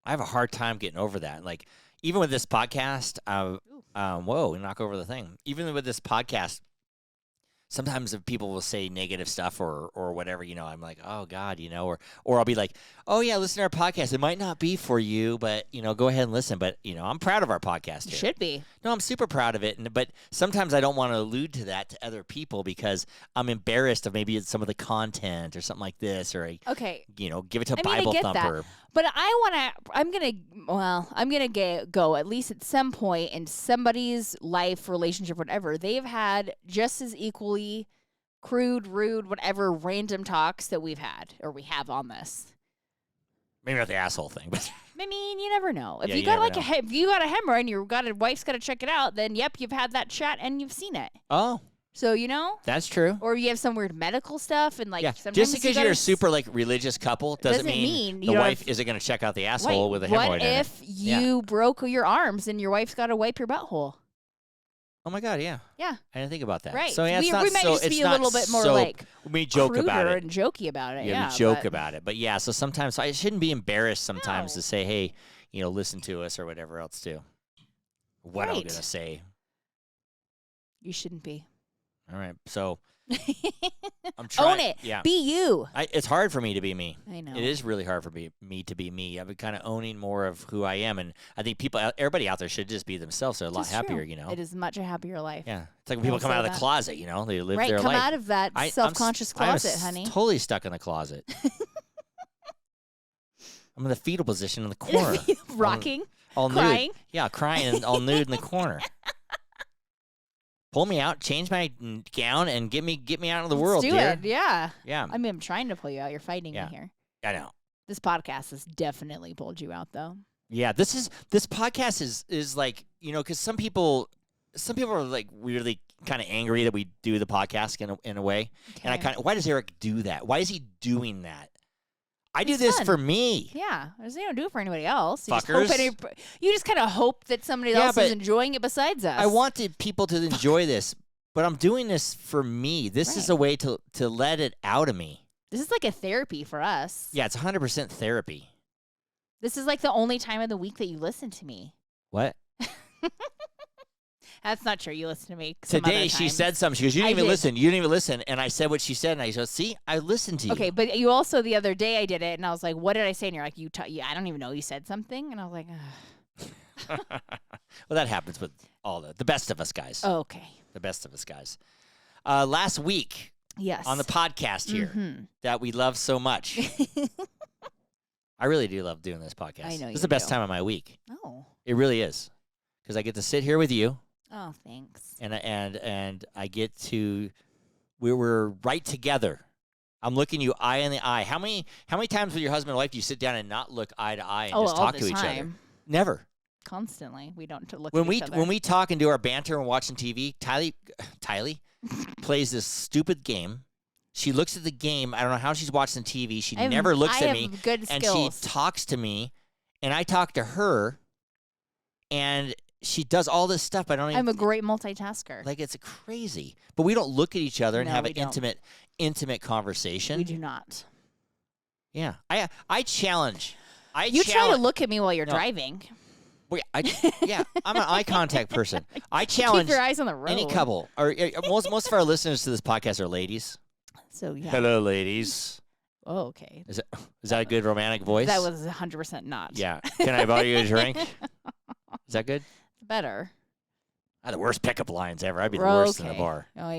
I have a hard time getting over that. Like, even with this podcast, whoa, knock over the thing. Even with this podcast, sometimes if people will say negative stuff or whatever, I'm like, oh God, or I'll be like, oh yeah, listen to our podcast. It might not be for you, but go ahead and listen. But I'm proud of our podcast It here. should be. No, I'm super proud of it. But sometimes I don't want to allude to that to other people because I'm embarrassed of maybe some of the content or something like this, or Okay. give it to I mean, I Bible get Thumper. that. But I'm going to go at least at some point in somebody's life, relationship, whatever. They've had just as equally crude, rude, whatever random talks that we've had or we have on this. Maybe not the asshole thing, but I mean, you never know. If Yeah, you you got never know. if you got a hemorrhoid and your wife's got to check it out, then yep, you've had that chat and you've seen it. oh, So that's true. or you have some weird medical stuff and Yeah, sometimes just because you you're gotta a super religious couple doesn't mean you the don't wife have- isn't going to check out the asshole with a hemorrhoid What in it. if you broke your arms and your wife's got to wipe your butthole? Oh my God, yeah. Yeah. I didn't think about that. Right. So yeah, it's we not might so, just it's be a not little bit more so, like we joke about cruder it. and jokey about it. Yeah, Yeah, we joke but about it. But yeah, so sometimes I shouldn't be embarrassed sometimes No. to say, hey, listen to us or whatever else too. What I'm Right. going to say. you shouldn't be. All right. So I'm trying. Own it. Yeah. Be you. It's hard for me to be me. I know. It is really hard for me to be me. I've been kind of owning more of who I am, and I think everybody out there should just be themselves. They're a lot It's happier, true. It is much a happier life. Yeah, it's like when people Well come out of said the that. closet. They live Right. their Come life. out of that I'm self-conscious closet, honey. Totally stuck in the closet. I'm in the fetal position in the corner, Rocking. all crying. nude. Yeah, crying, and all nude in the corner. Pull me out, change my gown, and get me out of the world, Let's do dear. it. Yeah. Yeah, I mean, I'm trying to pull you out. You're fighting Yeah. me here. I know. This podcast has definitely pulled you out, though. Yeah, this podcast is like, because some people are like weirdly kind of angry that we do the podcast in a way, and I Okay. why does Eric do that? Why is he doing that? I do It's this fun. for me. Yeah, you don't do it for anybody else. Fuckers. You just kind of hope that somebody Yeah, else but is enjoying it besides us. I wanted people to enjoy this, but I'm doing this for me. This is Right. a way to let it out of me. This is like a therapy for us. Yeah, it's 100% therapy. This is like the only time of the week that you listen to me. What? That's not true. You listen to me some other Today she times. said something. She goes, you I didn't even did. listen. You didn't even listen. And I said what she said, and I go, see, I listened to you. Okay, but you also the other day I did it, and I was like, "What did I say?" And you're like, I don't even know. You said something, and I was like, ugh. Well, that happens with all the best of us guys. Oh, "Okay, The best of us guys. Last week yes." on the podcast here Mhm. that we love so much. I really do love doing this podcast. I know This you is the best do. time of my week. Oh, It really is. Because I get to sit here with you, oh, thanks. and I get to we're right together. I'm looking you eye in the eye. How many times with your husband and wife do you sit down and not look eye to eye and Oh, just all talk the to each other? time. Never. Constantly, we don't look When at we each other. when we talk and do our banter and watching TV, Tylee plays this stupid game. She looks at the game. I don't know how she's watching TV. She never looks at me, Good and skills. she talks to me, and I talk to her, and she does all this stuff. But I don't even. I'm a great multitasker. Like it's crazy, but we don't look at each other and No, have we an don't. intimate conversation. We do not. Yeah, I challenge. You try to look at me while you're No. driving. Wait, yeah, I'm an eye contact person. I challenge Keep your eyes on the road. any couple, or most of our listeners to this podcast are ladies. So yeah. Hello, ladies. Oh, okay. Is that a good romantic voice? That was 100% not. Yeah. Can I buy you a drink? Is that good? Better. I had the worst pickup lines ever. I'd be the We're worst in the okay. bar. Oh,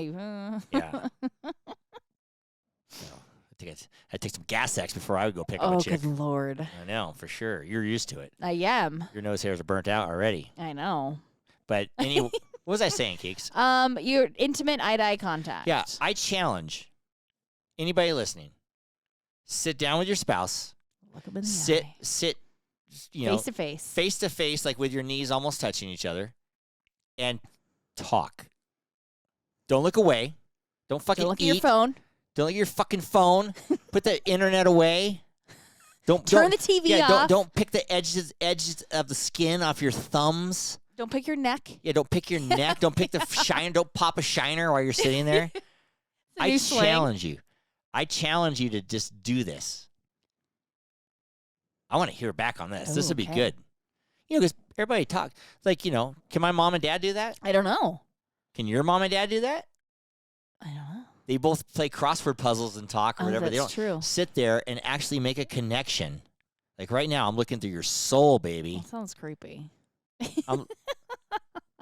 Yeah. So, I take some Gas X before I would go pick up oh a chick. good Lord. I know, for sure. You're used to it. I am. Your nose hairs are burnt out already. I know. But anyway, what was I saying, Keeks? You're intimate eye-to-eye contact. Yeah, I challenge anybody listening. Sit down with your spouse. Look them in the Sit, eye. you know, Face to face, like with your knees almost touching each other, and talk. Don't look away. Don't fucking Don't look eat. at your phone. Don't look at your fucking phone. Put the internet away. Turn the TV yeah, off. Don't pick the edges of the skin off your thumbs. Don't pick your neck. Yeah, don't pick your neck. Don't pick the shiner. Don't pop a shiner while you're sitting there. I challenge you. I challenge you to just do this. I want to hear back on this. This would be okay. good. Because everybody talk. Like, can my mom and dad do that? I don't know. Can your mom and dad do that? I don't know. They both play crossword puzzles and talk or whatever. That's They don't true. sit there and actually make a connection. Like right now, I'm looking through your soul, baby. That sounds creepy. I'm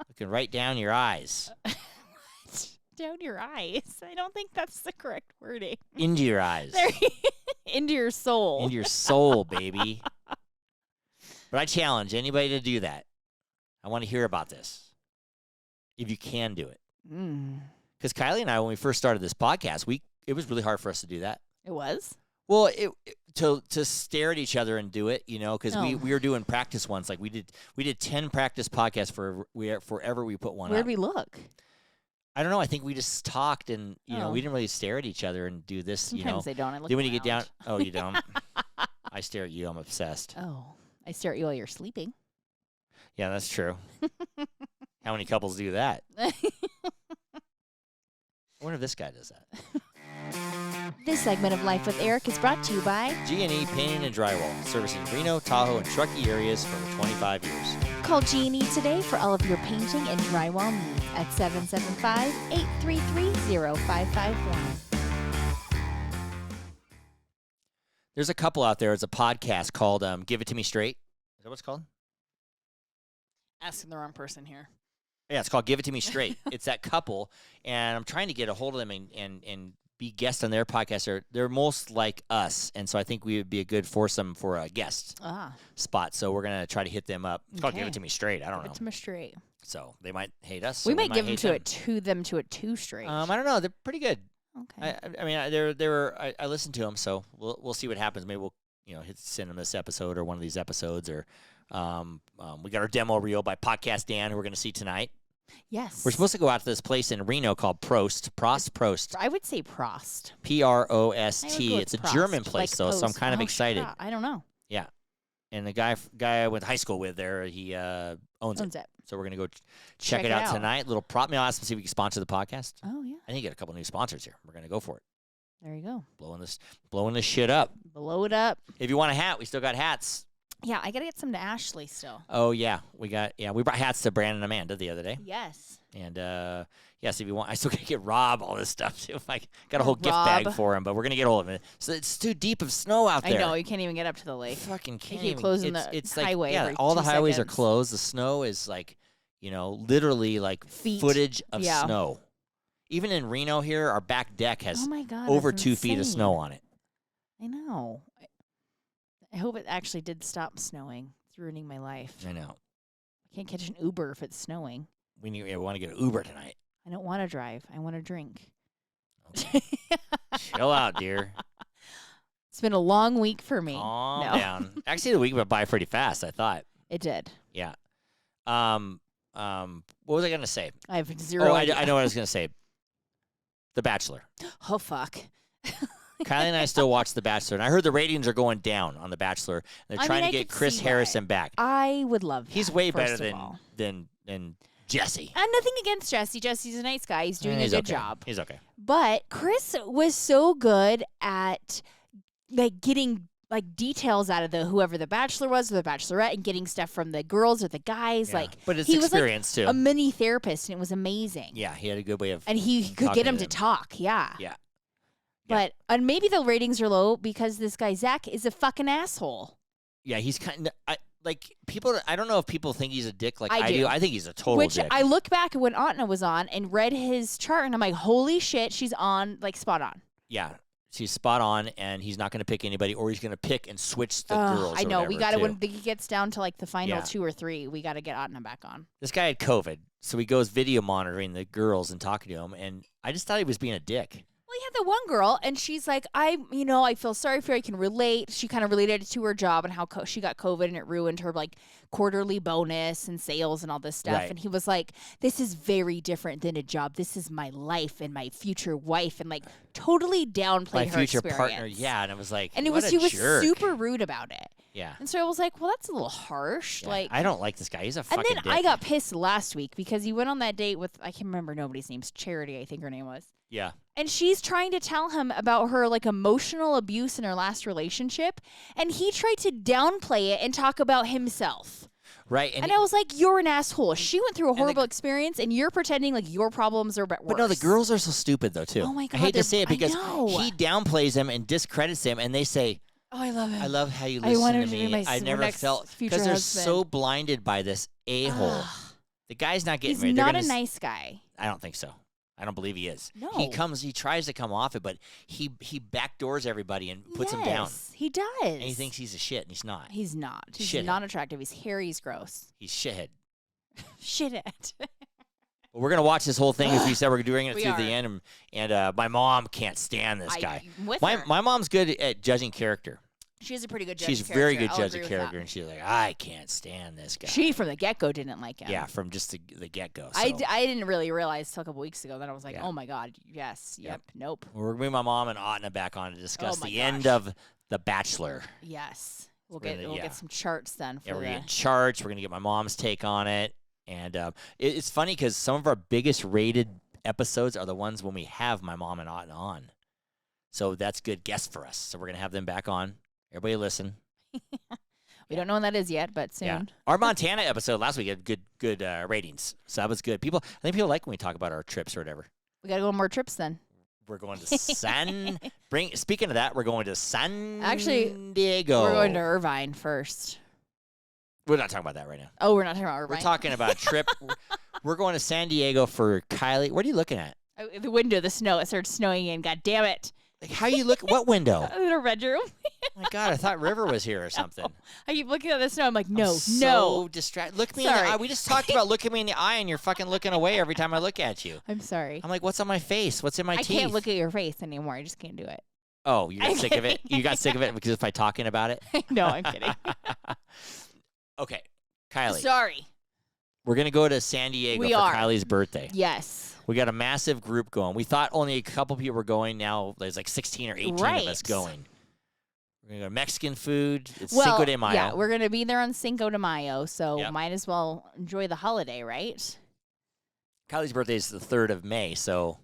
looking right down your eyes. Down your eyes. I don't think that's the correct wording. Into your eyes. Into your soul. Into your soul, baby. But I challenge anybody to do that. I want to hear about this. If you can do it. Because Kylie and I, when we first started this podcast, it was really hard for us to do that. It was? Well, to stare at each other and do it, because Oh. we were doing practice ones. Like we did 10 practice podcasts forever we put one Where'd up. we look? I don't know. I think we just talked and Oh. we didn't really stare at each other and do this. Sometimes they don't. I look Then when you get down, around. oh, you don't. I stare at you. I'm obsessed. Oh. I stare at you while you're sleeping. Yeah, that's true. How many couples do that? I wonder if this guy does that. This segment of Life with Eric is brought to you by G&E Painting and Drywall, servicing Reno, Tahoe, and Truckee areas for over 25 years. Call G&E today for all of your painting and drywall needs at 775-833-0551. There's a couple out there. It's a podcast called Give It To Me Straight. Is that what it's called? Asking the wrong person here. Yeah, it's called Give It To Me Straight. It's that couple, and I'm trying to get a hold of them and be guests on their podcast. They're most like us, and so I think we would be a good foursome for a guest spot. So we're going to try to hit them up. It's called Give It To Me Straight. I don't know. Give it to me straight. So they might hate us. We or might give hate them to it too straight. I don't know. They're pretty good. Okay. I mean, I listened to them, so we'll see what happens. Maybe we'll send them this episode or one of these episodes, or we got our demo reel by Podcast Dan, who we're going to see tonight. Yes. We're supposed to go out to this place in Reno called Prost. I would say Prost. Prost. I would go It's a with Prost, German place, like though, so I'm Post. kind of Oh, excited. yeah, I don't know. Yeah. And the guy I went to high school with there, he owns it. So we're going to go check it out tonight. Little prop meal. I'll ask him to see if we can sponsor the podcast. Oh, yeah. I think get a couple new sponsors here. We're going to go for it. There you go. Blowing this shit up. Blow it up. If you want a hat, we still got hats. Yeah, I got to get some to Ashley still. Oh, yeah. We brought hats to Brandon and Amanda the other day. Yes. And, yes, if you want, I still got to get Rob all this stuff, too. I got a whole gift bag for him, but we're going to get hold of it. So it's too deep of snow out there. I know. You can't even get up to the lake. Fucking can't keep even. closing It's the like, highway yeah, every all the 2 highways seconds. are closed. The snow is like, literally like Feet. footage of Yeah. snow. Even in Reno here, our back deck has Oh, my God. over that's 2 feet of insane. snow on it. I know. I hope it actually did stop snowing. It's ruining my life. I know. I can't catch an Uber if it's snowing. We want to get an Uber tonight. I don't want to drive. I want to drink. Chill out, dear. It's been a long week for me. Calm No. down. Actually, the week went by pretty fast, I thought. It did. Yeah. What was I going to say? I have zero idea. I know what I was going to say. The Bachelor. Oh, fuck. Kylie and I still watch The Bachelor, and I heard the ratings are going down on The Bachelor. They're trying to I get could Chris see Harrison why. back. I would love that. He's way better first of all. than and Jesse. And nothing against Jesse. Jesse's a nice guy. He's doing a He's good okay. job. He's okay. But Chris was so good at like getting like details out of whoever the bachelor was or the bachelorette and getting stuff from the girls or the guys. Yeah. Like, but it's he was experience like too. a mini therapist, and it was amazing. Yeah, he had a good way of. And he could get him to talk. Yeah. Yeah. But and maybe the ratings are low because this guy Zach is a fucking asshole. Yeah, he's kind of like people. I don't know if people think he's a dick like I do. do. I think he's a total Which dick. I look back at when Anna was on and read his chart, and I'm like, holy shit, she's on like spot on. Yeah, she's spot on, and he's not going to pick anybody, or he's going to pick and switch the girls. I know. Or We got to when he gets down to like the final 2 or 3, we got to get Anna back on. This guy had COVID, so he goes video monitoring the girls and talking to them, and I just thought he was being a dick. Well, he had the one girl, and she's like, I feel sorry for her. I can relate. She kind of related to her job and how she got COVID, and it ruined her like quarterly bonus and sales and all this stuff. Right. And he was like, this is very different than a job. This is my life and my future wife, and like totally downplayed My her future experience. partner, yeah, and it was like, And what he was jerk. super rude about it. Yeah. And so I was like, well, that's a little harsh. Yeah. Like, I don't like this guy. He's a fucking and then dick. I got pissed last week because he went on that date with, I can't remember nobody's names, Charity, I think her name was. Yeah. And she's trying to tell him about her like emotional abuse in her last relationship. And he tried to downplay it and talk about himself. Right. And I was like, you're an asshole. She went through a horrible experience and you're pretending like your problems are worse. But no, the girls are so stupid though too. Oh my God, I hate to they're- say it because I know. he downplays them and discredits them, and they say, Oh, I love him. I love how you I listen want to him to be me. my I never next felt future because they're husband." so blinded by this a-hole. The guy's not getting He's married. They're not gonna a nice guy. I don't think so. I don't believe he is. No. He tries to come off it, but he backdoors everybody and puts him down. He does. And he thinks he's a shit, and he's not. He's not. He's Shithead. not attractive. He's hairy. He's gross. He's shithead. Shithead. But we're gonna watch this whole thing, as we said, we're doing it We through are. the end, and my mom can't stand this guy. I'm with My her. my mom's good at judging character. She has a pretty good judge She's of very character. good I'll judge agree of with character, that. and she's like, I can't stand this guy. She from the get-go didn't like him. Yeah, from just the get-go. I So. I didn't really realize till a couple weeks ago. Then I was like, Yeah. oh my God, yes, yep, nope, We're bringing my mom and Atna back on to discuss Oh my the end gosh. of The Bachelor. yes. We'll We're get gonna- we'll yeah. get some charts then Yeah, for we're the. gonna get charts. We're gonna get my mom's take on it, and it's funny because some of our biggest rated episodes are the ones when we have my mom and Atna on. So that's good guests for us. So we're gonna have them back on. Everybody listen. We don't know when that is yet, but soon. Yeah. Our Montana episode last week had good ratings, so that was good. I think people like when we talk about our trips or whatever. We gotta go on more trips then. We're going to Speaking of that, we're going to San Diego. We're going to Irvine first. We're not talking about that right now. Oh, we're not talking about Irvine. We're talking about a trip. We're going to San Diego for Kylie. What are you looking at? The window, the snow. It started snowing in. God damn it! Like, how you look? What window? In a bedroom. Oh my God, I thought River was here or something. I keep looking at the snow. I'm like, no, I'm so no. distracted. Look me in the Sorry. eye. We just talked about looking me in the eye, and you're fucking looking away every time I look at you. I'm sorry. I'm like, what's on my face? What's in my I teeth? can't look at your face anymore. I just can't do it. Oh, you got I'm sick of it? kidding. You got sick of it because if I talking about it? No, I'm kidding. Okay, Kylie. Sorry. We're going to go to San Diego We for are. Kylie's birthday. Yes. We got a massive group going. We thought only a couple people were going. Now there's like 16 or 18 of us Right. going. We're going to go to Mexican food. It's Well, Cinco de Mayo. yeah, we're gonna be there on Cinco de Mayo, so Yep. might as well enjoy the holiday, right? Kylie's birthday is the 3rd of May, so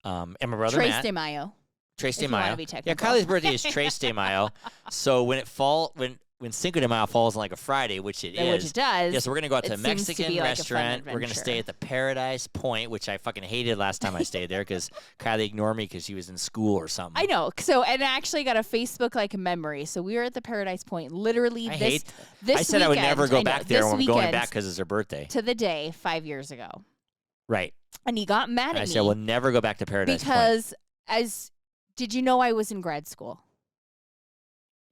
and my brother Tres Matt. de Mayo. Trace if de you wanna Mayo. be Yeah, technical. Kylie's birthday is Trace de Mayo. So when Cinco de Mayo falls on like a Friday, which it is. Which it does. Yeah, so we're gonna go out to a it seems to Mexican be like a fun restaurant. We're gonna adventure. stay at the Paradise Point, which I fucking hated last time I stayed there because Kylie ignored me because she was in school or something. I know. So, and I actually got a Facebook like memory. So we were at the Paradise Point, literally I this hate. this I said I would weekend- never go know, back there. this When I'm going weekend back because it's her birthday. to the day 5 years ago, Right. and he got mad And at I me said we'll never go back to Paradise Point. because did you know I was in grad school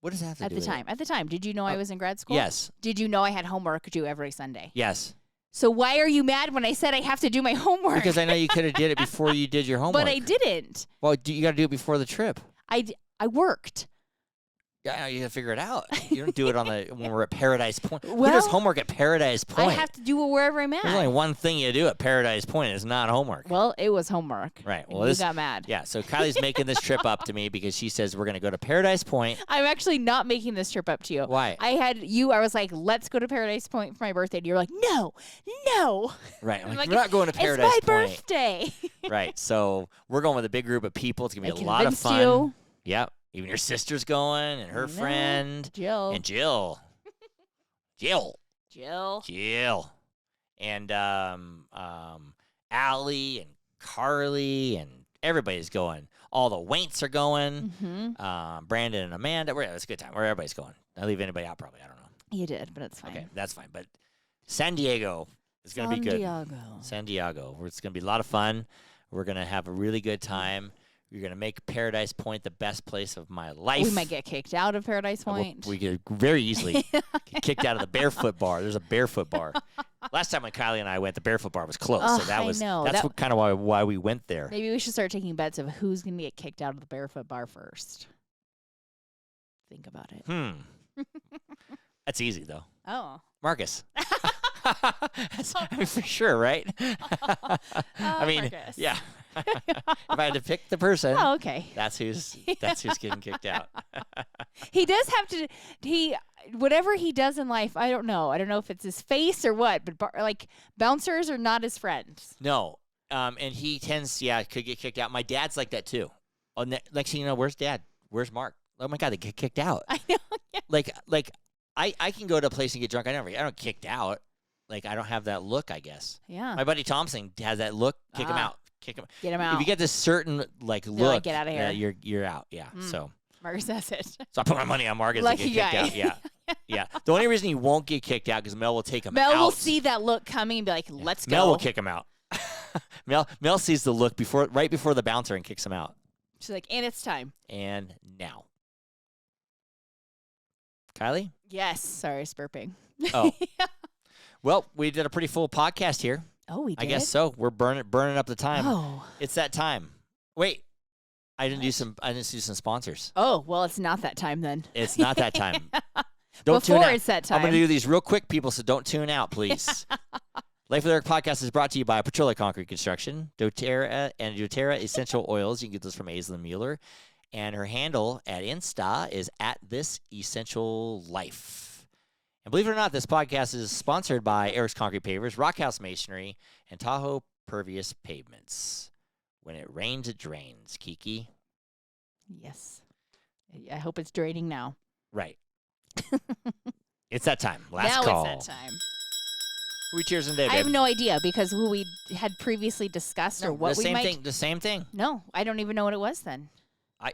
What does that have to at do the with time? At the time, did you know I was in grad it? school? Yes. Did you know I had homework due every Sunday? Yes. So why are you mad when I said I have to do my homework? Because I know you could have did it before you did your homework. but I didn't. Well, you got to do it before the trip. I worked. Yeah, you gotta figure it out. You don't do it when we're at Paradise Point. Who Well, does homework at Paradise Point? I have to do it wherever I'm at. There's only one thing you do at Paradise Point. It's not homework. Well, it was homework. Right. And Well, you this got mad. Yeah. So Kylie's making this trip up to me because she says we're gonna go to Paradise Point. I'm actually not making this trip up to you. Why? I was like, let's go to Paradise Point for my birthday. And you're like, no. Right. I'm I'm like, like, we're not going to Paradise It's my Point. birthday. Right. So we're going with a big group of people. It's gonna be I a lot of convinced fun. you. Yep. Even your sister's going, and her No. friend, Jill. and Jill, Jill. and Allie and Carly and everybody's going. All the Waints are going. Mm-hmm. Brandon and Amanda. It's a good time. Where everybody's going. I leave anybody out probably. I don't know. You did, but it's fine. Okay, that's fine. But San Diego is going to be good. Diego. San Diego. It's going to be a lot of fun. We're going to have a really good time. You're going to make Paradise Point the best place of my life. We might get kicked out of Paradise Point. We could very easily get kicked out of the Barefoot Bar. There's a Barefoot Bar. Last time when Kylie and I went, the Barefoot Bar was closed. So I know. That's kind of why we went there. Maybe we should start taking bets of who's going to get kicked out of the Barefoot Bar first. Think about it. That's easy though. Oh. Marcus. I mean, for sure, right? I mean, Marcus. yeah. If I had to pick the person, Oh, okay. that's who's getting kicked out. He does have to. Whatever he does in life, I don't know. I don't know if it's his face or what. But bouncers are not his friends. No, and he tends, could get kicked out. My dad's like that too. Oh, next thing you know, where's Dad? Where's Mark? Oh my God, they get kicked out. I know. Yeah. Like I can go to a place and get drunk. I don't get kicked out. Like I don't have that look. I guess. Yeah. My buddy Thompson has that look. Kick him out. Kick him. Get him out. If you get this certain look, get outta here. You're out. Yeah. So Marcus says it. I put my money on Marcus to Lucky get kicked guy. out. Yeah. Yeah. The only reason he won't get kicked out because Mel will take him out. Mel will see that look coming and be like, "Let's go." Mel will kick him out. Mel sees the look right before the bouncer and kicks him out. She's like, "And it's time." And now, Kylie. Yes. Sorry, I was burping. Oh. Well, we did a pretty full podcast here. Oh, we did. I guess so. We're burning up the time. Oh. It's that time. Wait, I didn't do some sponsors. Oh, well, it's not that time then. It's not that time. Don't tune Before out. it's that time. I'm going to do these real quick, people, so don't tune out, please. Life with Eric podcast is brought to you by Petrola Concrete Construction, doTERRA, and doTERRA Essential Oils. You can get those from Aislinn Mueller. And her handle at Insta is @ThisEssentialLife. And believe it or not, this podcast is sponsored by Eric's Concrete Pavers, Rockhouse Masonry, and Tahoe Pervious Pavements. When it rains, it drains. Kiki? Yes. I hope it's draining now. Right. It's that time. Last now call. it's that time. Who we cheers today, babe? I have no idea because who we had previously discussed or what the we same might. thing. The same thing. No, I don't even know what it was then.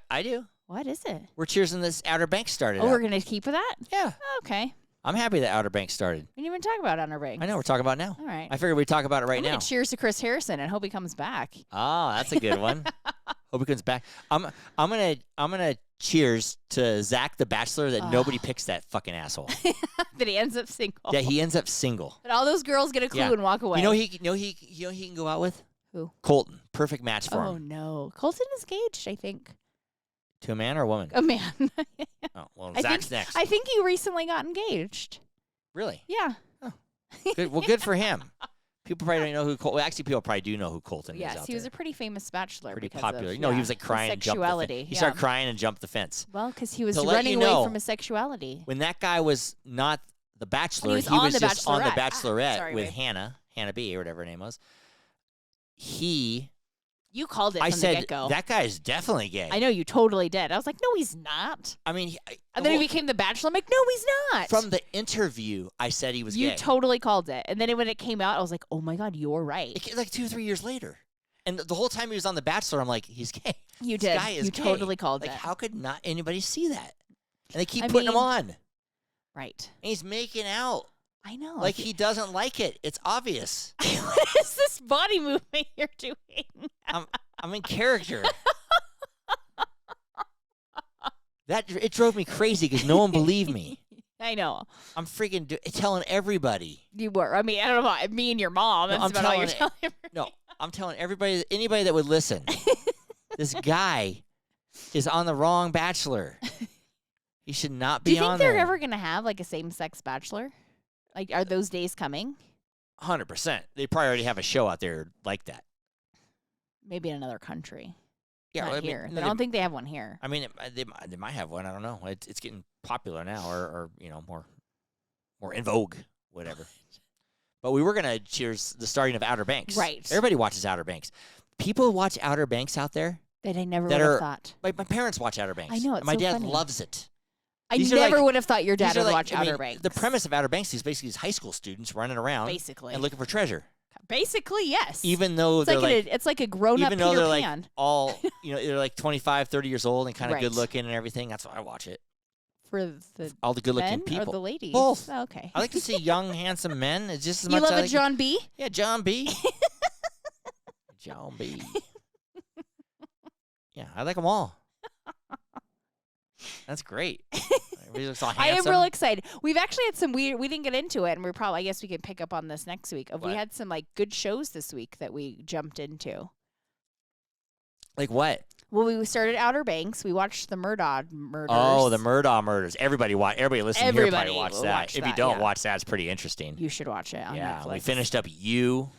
I do. What is it? We're cheersing this Outer Banks started. Oh, up. we're going to keep with that? Yeah. Okay. I'm happy that Outer Banks started. We didn't even talk about Honor Banks. I know we're talking about it now. All right. I figured we'd talk about it right I'm now. gonna cheers to Chris Harrison and hope he comes back. Oh, that's a good one. Hope he comes back. I'm gonna cheers to Zach the Bachelor that nobody picks that fucking asshole. That he ends up single. That he ends up single. But all those girls get a clue Yeah. and walk away. You know he can go out with? Who? Colton. Perfect match for Oh him. no, Colton is engaged. I think. To a man or a woman? A man. Oh, well, I Zach's think, next. I think he recently got engaged. Really? Yeah. Good. Well, good for him. People probably don't know who Colton. Well, actually, people probably do know who Colton is. Yes, out he was there. a pretty famous bachelor. Pretty because popular. Of, No, he yeah, was like his crying and jumped the sexuality. fence. He started crying and jumped the fence. Well, because he was To let running you away know, from his sexuality. When that guy was not the Bachelor, When he was on The just on the Bachelorette. Bachelorette Sorry, with babe. Hannah B, or whatever her name was. You called it I from the said get-go. that guy is definitely gay. I know you totally did. I was like, no, he's not. I mean, And then he became the Bachelor. I'm like, no, he's not. from the interview, I said he was you gay. totally called it. And then when it came out, I was like, oh my God, you're right. Like 2 or 3 years later, and the whole time he was on the Bachelor, I'm like, he's gay. You This did. guy is You gay. totally called like, it. how could not anybody see that? And they keep I putting him mean- on. Right. And he's making out I know. like he doesn't like it. It's obvious. What is this body movement you're doing? I'm in character. It drove me crazy because no one believed me. I know. I'm freaking telling everybody. You were. I mean, I don't know about me and your mom. No, That's I'm about all you're telling telling me. No, I'm telling anybody that would listen. This guy is on the wrong Bachelor. He should not Do be you think on they're there. ever going to have like a same-sex bachelor? Like, are those days coming? 100%. They probably already have a show out there like that. Maybe in another country. Yeah, Not well, I mean, here. no, I don't think they have one here. I mean, they might have one. I don't know. It's getting popular now, or more in vogue, whatever. But we were gonna cheers the starting of Outer Banks. Right. Everybody watches Outer Banks. People watch Outer Banks out there. That I never that would are- have thought. Like my parents watch Outer Banks. I know, it's and my so dad funny. loves it. I These are never like- would have thought your dad These are would like- watch I mean, Outer Banks. The premise of Outer Banks is basically these high school students running around Basically. and looking for treasure. Basically, yes. Even though it's they're like, it's like a grown-up even though Peter they're Pan. like all they're like 25, 30 years old and kind of Right. good looking and everything. That's why I watch it. For the All the good looking men people. or the ladies? Both. Oh, okay. I like to see young, handsome men. It's just as You much love I a like John B? Yeah, John B. John B. Yeah, I like them all. That's great. Everybody looks all I am handsome. real excited. We've actually had some weird. We didn't get into it, and we're probably. I guess we can pick up on this next week. We What? had some like good shows this week that we jumped into. Like what? Well, we started Outer Banks. We watched the Murdaugh murders. Oh, the Murdaugh murders. Everybody listening here Everybody probably watched will that. watch if you that, don't yeah. watch that, it's pretty interesting. You should watch it on Yeah, Netflix. we finished up You.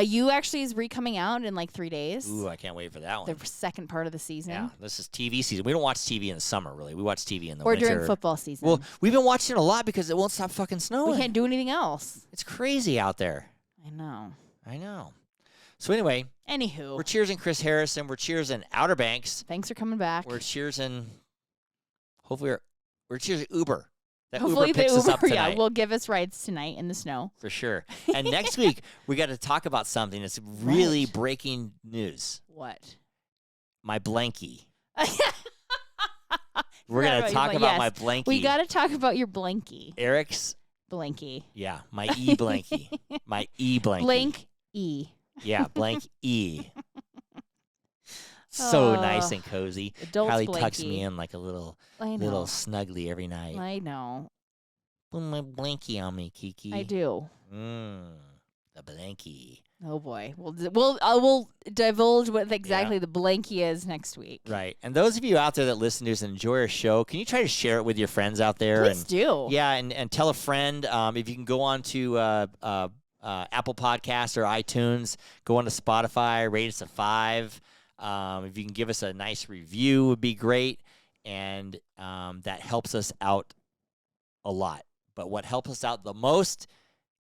You actually is coming out in like 3 days. Ooh, I can't wait for that one. The second part of the season. Yeah, this is TV season. We don't watch TV in the summer, really. We watch TV in the Or winter. during football season. Well, we've been watching it a lot because it won't stop fucking snowing. we can't do anything else. It's crazy out there. I know. I know. So anyway, Anywho, we're cheersing Chris Harrison. We're cheersing Outer Banks. thanks for coming back. We're cheersing. Hopefully, we're cheersing Uber. That Hopefully Uber picks the us Uber, up tonight. yeah, will give us rides tonight in the snow. For sure. And next week, we got to talk about something that's really Right. breaking news. What? My blankie. We're Forgot going to about your talk blankie. about Yes. my blankie. We got to talk about your blankie. Eric's, Blankie. yeah, my E-blankie. My E-blankie. Blank E. Yeah, blank E. So Oh, nice and cozy. Adult Kylie blankie. tucks me in like a little I know. snuggly every night. I know. Put my blankie on me, Kiki. I do. The blankie. Oh boy. We'll divulge what exactly the blankie is next week. Right. And those of you out there that listen to us and enjoy our show, can you try to share it with your friends out there? Please and do. Yeah, and tell a friend. If you can go on to Apple Podcasts or iTunes, go on to Spotify, rate us a 5. If you can give us a nice review, would be great, and that helps us out a lot. But what helps us out the most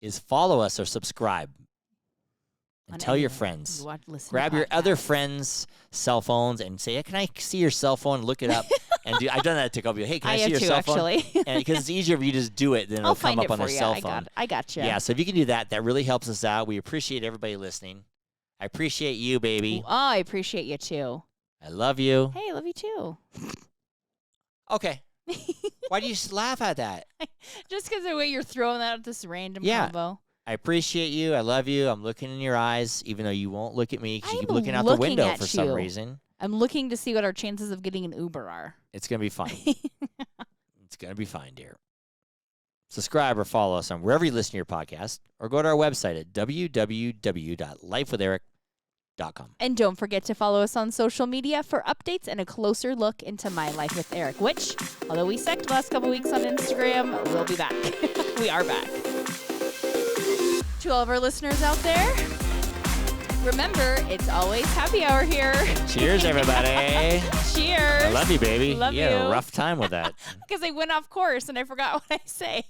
is follow us or subscribe, and On tell your anything. friends. You listen to Grab your other podcasts. friends' cell phones and say, hey, "Can I see your cell phone?" Look it up, and I've done that to a couple people. Hey, can I, I see have your too, cell phone? actually. And because it's easier if you just do it than I'll it'll come find up it on for their you. cell phone. I got you. Yeah, so if you can do that, that really helps us out. We appreciate everybody listening. I appreciate you, baby. Oh, I appreciate you too. I love you. Hey, I love you too. Okay. Why do you laugh at that? Just because the way you're throwing that at this random Yeah. combo. I appreciate you. I love you. I'm looking in your eyes, even though you won't look at me because you keep I'm looking out the looking window at for some you. reason. I'm looking to see what our chances of getting an Uber are. It's going to be fine. It's going to be fine, dear. Subscribe or follow us on wherever you listen to your podcast, or go to our website at www.lifewitheric.com. And don't forget to follow us on social media for updates and a closer look into my life with Eric, which, although we sucked the last couple weeks on Instagram, we'll be back. We are back. To all of our listeners out there, remember, it's always happy hour here. Cheers, everybody. Cheers. I love you, baby. Love you had you. a rough time with that. Because I went off course and I forgot what I say.